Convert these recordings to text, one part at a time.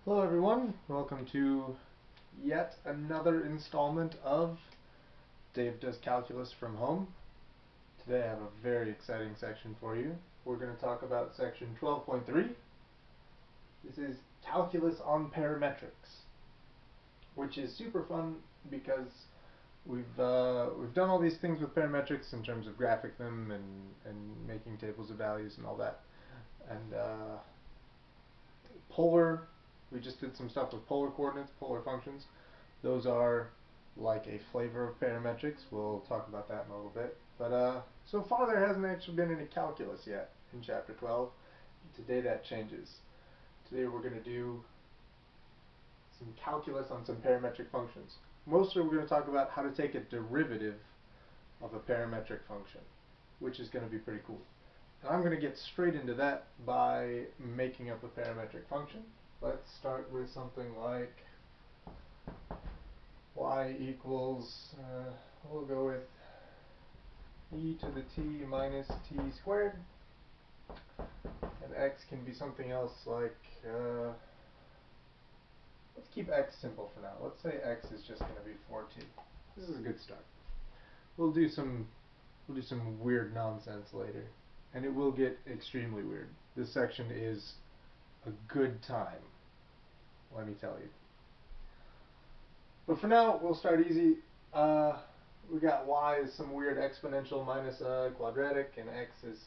Hello everyone, welcome to yet another installment of Dave Does Calculus from Home. Today I have a very exciting section for you. We're going to talk about section 12.3. This is Calculus on Parametrics, which is super fun because we've done all these things with parametrics in terms of graphing them and making tables of values and all that. And polar, we just did some stuff with polar coordinates, polar functions. Those are like a flavor of parametrics. We'll talk about that in a little bit. But so far there hasn't actually been any calculus yet in chapter 12. Today that changes. Today we're going to do some calculus on some parametric functions. Mostly we're going to talk about how to take a derivative of a parametric function, which is going to be pretty cool. And I'm going to get straight into that by making up a parametric function. Let's start with something like y equals, we'll go with e to the t minus t squared, and x can be something else like, let's keep x simple for now. Let's say x is just going to be 4t. This is a good start. We'll do some weird nonsense later, and it will get extremely weird. This section is a good time, let me tell you. But for now, we'll start easy. We got y is some weird exponential minus a quadratic, and x is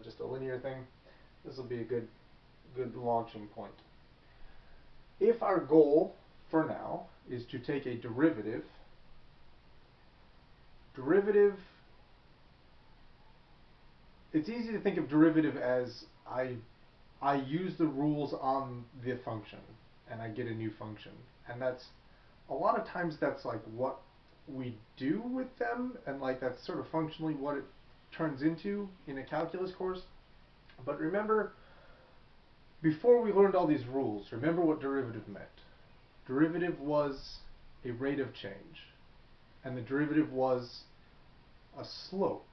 just a linear thing. This will be a good launching point. If our goal, for now, is to take a derivative, it's easy to think of derivative as I use the rules on the function, and I get a new function. And that's, a lot of times that's like what we do with them, and like that's sort of functionally what it turns into in a calculus course. But remember, before we learned all these rules, remember what derivative meant. Derivative was a rate of change, and the derivative was a slope.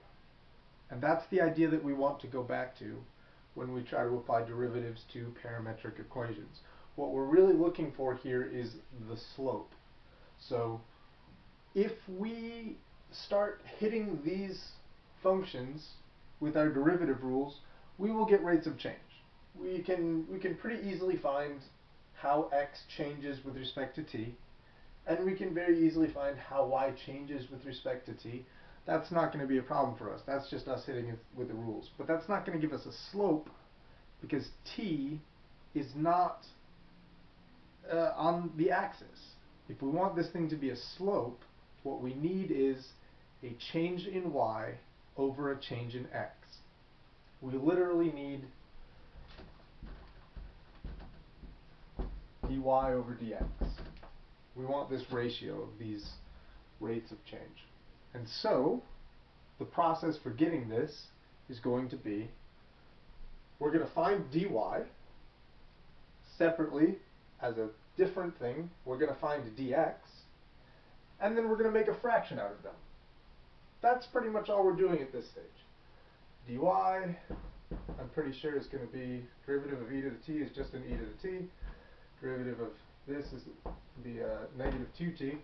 And that's the idea that we want to go back to when we try to apply derivatives to parametric equations. What we're really looking for here is the slope. So if we start hitting these functions with our derivative rules, we will get rates of change. We can pretty easily find how x changes with respect to t, and we can very easily find how y changes with respect to t. That's not going to be a problem for us. That's just us hitting it with the rules. But that's not going to give us a slope, because t is not on the axis. If we want this thing to be a slope, what we need is a change in y over a change in x. We literally need dy over dx. We want this ratio of these rates of change. And so the process for getting this is going to be, we're going to find dy separately as a different thing. We're going to find dx, and then we're going to make a fraction out of them. That's pretty much all we're doing at this stage. dy, I'm pretty sure is going to be, derivative of e to the t is just an e to the t. Derivative of this is the negative 2t.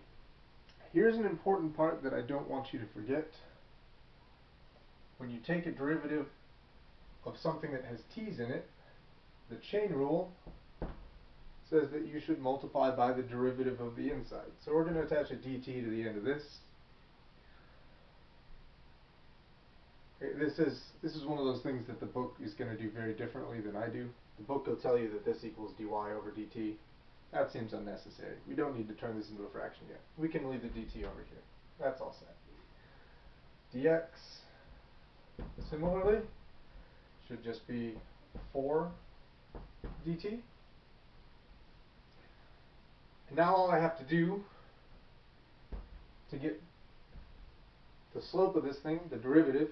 Here's an important part that I don't want you to forget. When you take a derivative of something that has t's in it, the chain rule says that you should multiply by the derivative of the inside. So we're going to attach a dt to the end of this. Okay, this is one of those things that the book is going to do very differently than I do. The book will tell you that this equals dy over dt. That seems unnecessary. We don't need to turn this into a fraction yet. We can leave the dt over here. That's all set. dx, similarly, should just be 4 dt. And now all I have to do to get the slope of this thing, the derivative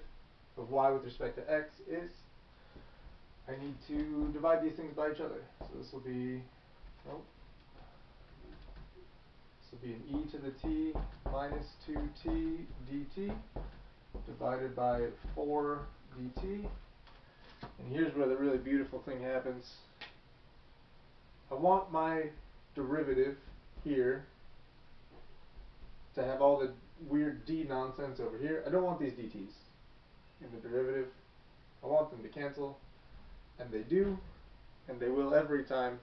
of y with respect to x, is I need to divide these things by each other. So this will be, this will be an e to the t minus 2t dt divided by 4 dt. And here's where the really beautiful thing happens. I want my derivative here to have all the weird d nonsense over here. I don't want these dt's in the derivative. I want them to cancel, and they do, and they will every time.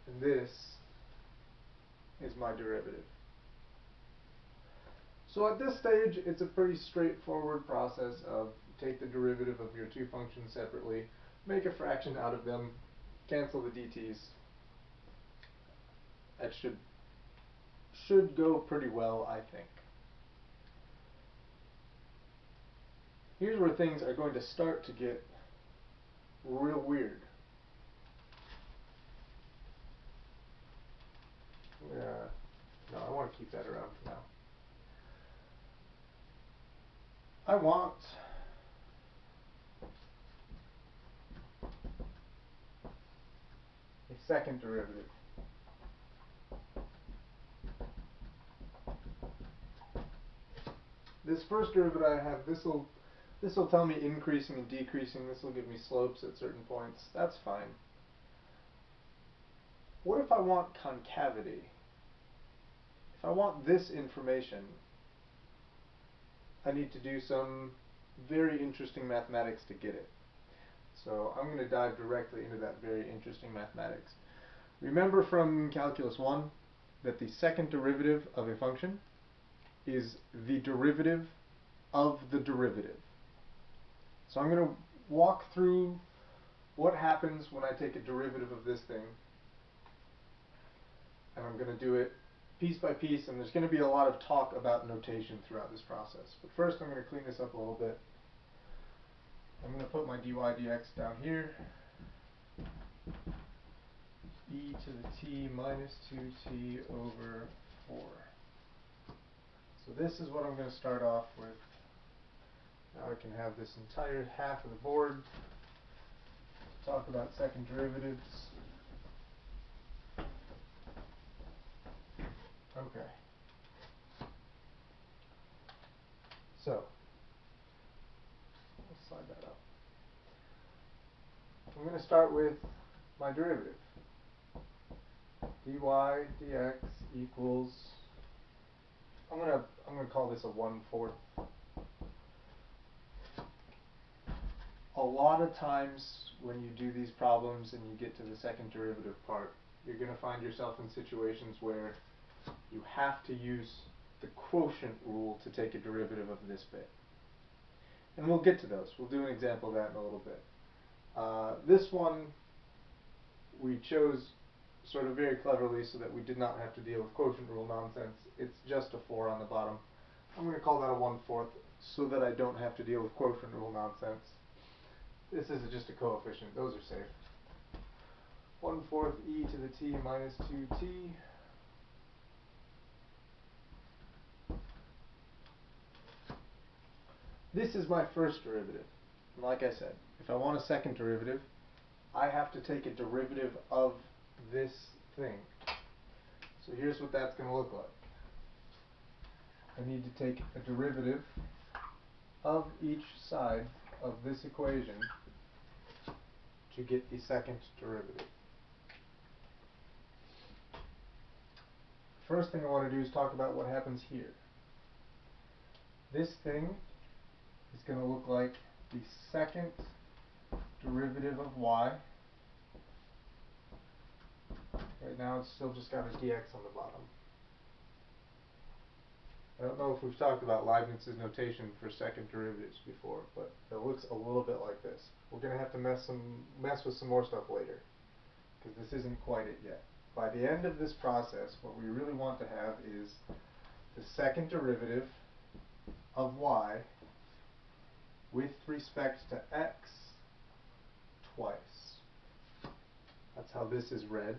And this is my derivative. So at this stage, it's a pretty straightforward process of take the derivative of your two functions separately, make a fraction out of them, cancel the dt's. That should go pretty well, I think. Here's where things are going to start to get real weird. No, I want to keep that around for now. I want a second derivative. This first derivative I have, this will tell me increasing and decreasing. This will give me slopes at certain points. That's fine. What if I want concavity? If I want this information, I need to do some very interesting mathematics to get it. So I'm going to dive directly into that very interesting mathematics. Remember from Calculus 1 that the second derivative of a function is the derivative of the derivative. So I'm going to walk through what happens when I take a derivative of this thing, and I'm going to do it piece by piece, and there's going to be a lot of talk about notation throughout this process. But first I'm going to clean this up a little bit. I'm going to put my dy dx down here. E to the t minus 2t over 4. So this is what I'm going to start off with. Now I can have this entire half of the board to talk about second derivatives. Okay. So, let's slide that up. I'm going to start with my derivative. dy dx equals, I'm going to call this a 1/4. A lot of times when you do these problems and you get to the second derivative part, you're going to find yourself in situations where you have to use the quotient rule to take a derivative of this bit. And we'll get to those. We'll do an example of that in a little bit. This one we chose sort of very cleverly so that we did not have to deal with quotient rule nonsense. It's just a 4 on the bottom. I'm going to call that a 1/4 so that I don't have to deal with quotient rule nonsense. This is just a coefficient. Those are safe. 1/4 e to the t minus 2t. This is my first derivative. And like I said, if I want a second derivative, I have to take a derivative of this thing. So here's what that's going to look like. I need to take a derivative of each side of this equation to get the second derivative. First thing I want to do is talk about what happens here. This thing is going to look like the second derivative of y. Right now it's still just got a dx on the bottom. I don't know if we've talked about Leibniz's notation for second derivatives before, but it looks a little bit like this. We're going to have to mess with some more stuff later, because this isn't quite it yet. By the end of this process, what we really want to have is the second derivative of y with respect to x twice. That's how this is read.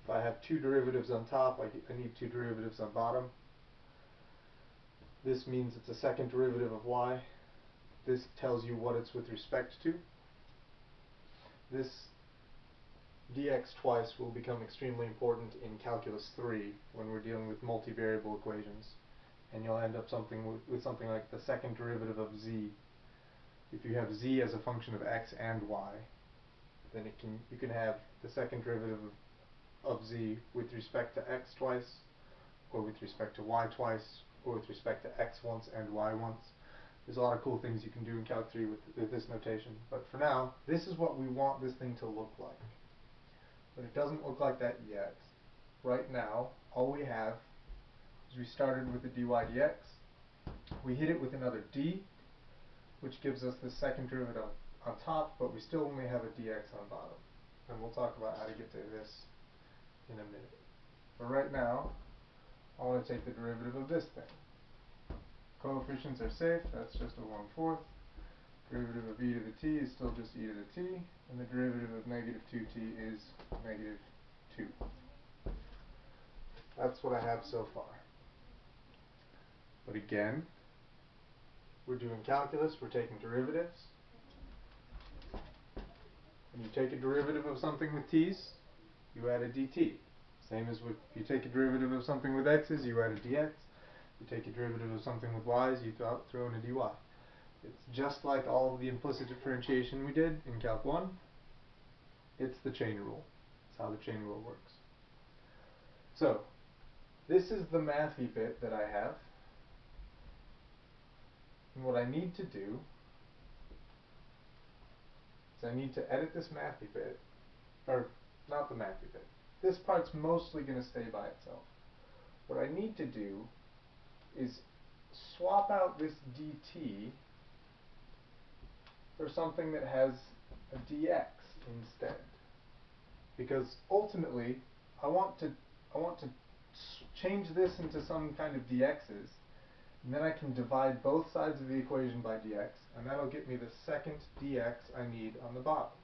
If I have two derivatives on top, I need two derivatives on bottom. This means it's a second derivative of y. This tells you what it's with respect to. This dx twice will become extremely important in Calculus 3 when we're dealing with multivariable equations. And you'll end up with something like the second derivative of z. If you have z as a function of x and y, then you can have the second derivative of z with respect to x twice, or with respect to y twice, or with respect to x once and y once. There's a lot of cool things you can do in Calc 3 with this notation, but for now, this is what we want this thing to look like. But it doesn't look like that yet. Right now, all we have is we started with the dy dx, we hit it with another d, which gives us the second derivative on top, but we still only have a dx on bottom. And we'll talk about how to get to this in a minute. But right now, I want to take the derivative of this thing. Coefficients are safe, that's just a 1/4. Derivative of e to the t is still just e to the t, and the derivative of negative 2t is negative 2. That's what I have so far. But again, we're doing calculus, we're taking derivatives. When you take a derivative of something with t's, you add a dt. Same as if you take a derivative of something with x's, you add a dx. You take a derivative of something with y's, you throw in a dy. It's just like all of the implicit differentiation we did in Calc 1. It's the chain rule. It's how the chain rule works. So, this is the mathy bit that I have. And what I need to do is I need to edit this mathy bit, or not the mathy bit. This part's mostly going to stay by itself. What I need to do is swap out this dt for something that has a dx instead. Because ultimately, I want to change this into some kind of dx's, and then I can divide both sides of the equation by dx, and that'll get me the second dx I need on the bottom.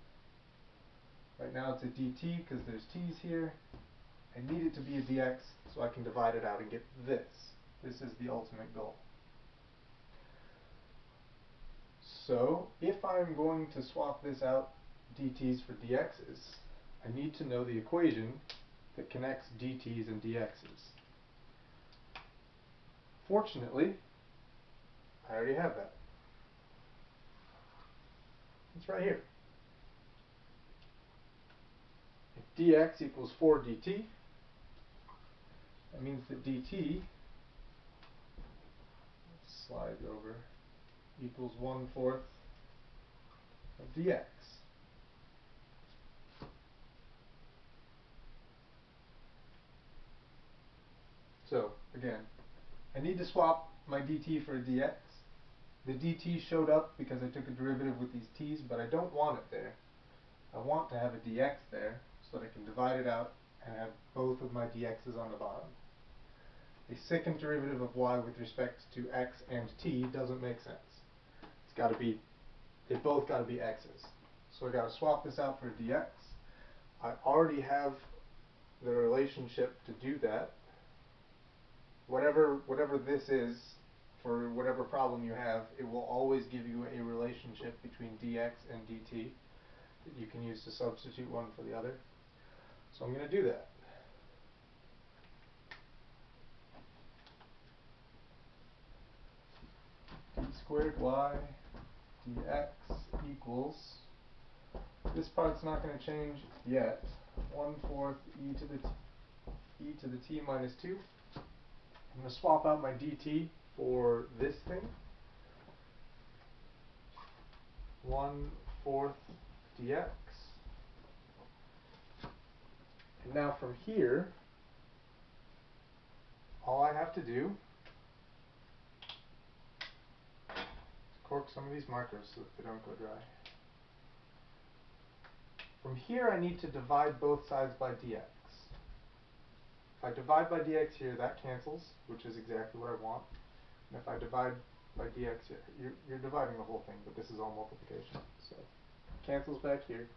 Right now it's a dt because there's t's here. I need it to be a dx so I can divide it out and get this. This is the ultimate goal. So, if I'm going to swap this out, dt's for dx's, I need to know the equation that connects dt's and dx's. Fortunately, I already have that. It's right here. If dx equals 4 dt, that means that dt, slide over, equals 1/4 of dx. So, again, I need to swap my dt for a dx. The dt showed up because I took a derivative with these t's, but I don't want it there. I want to have a dx there so that I can divide it out and have both of my dx's on the bottom. A second derivative of y with respect to x and t doesn't make sense. It's got to be, they both got to be x's. So I got to swap this out for a dx. I already have the relationship to do that. Whatever this is, for whatever problem you have, it will always give you a relationship between dx and dt that you can use to substitute one for the other. So I'm going to do that. D squared y dx equals, this part's not going to change yet, 1/4 e to the t minus 2. I'm going to swap out my dt for this thing. 1/4 dx. And now from here, all I have to do is cork some of these markers so that they don't go dry. From here I need to divide both sides by dx. If I divide by dx here, that cancels, which is exactly what I want. And if I divide by dx here, you're dividing the whole thing, but this is all multiplication. So cancels back here.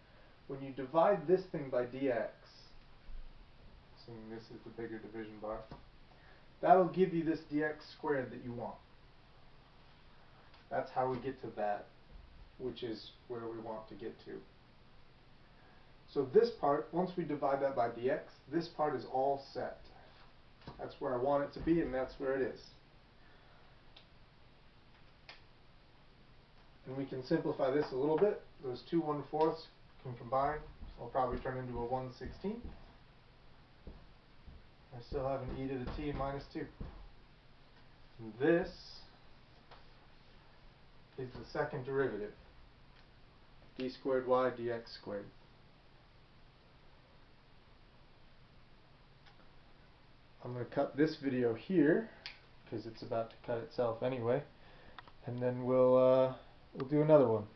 When you divide this thing by dx, assuming this is the bigger division bar, that'll give you this dx squared that you want. That's how we get to that, which is where we want to get to. So this part, once we divide that by dx, this part is all set. That's where I want it to be, and that's where it is. And we can simplify this a little bit. Those two 1/4 can combine, so I'll probably turn into a 1/16. I still have an e to the t minus 2. And this is the second derivative, d squared y dx squared. I'm going to cut this video here because it's about to cut itself anyway, and then we'll do another one.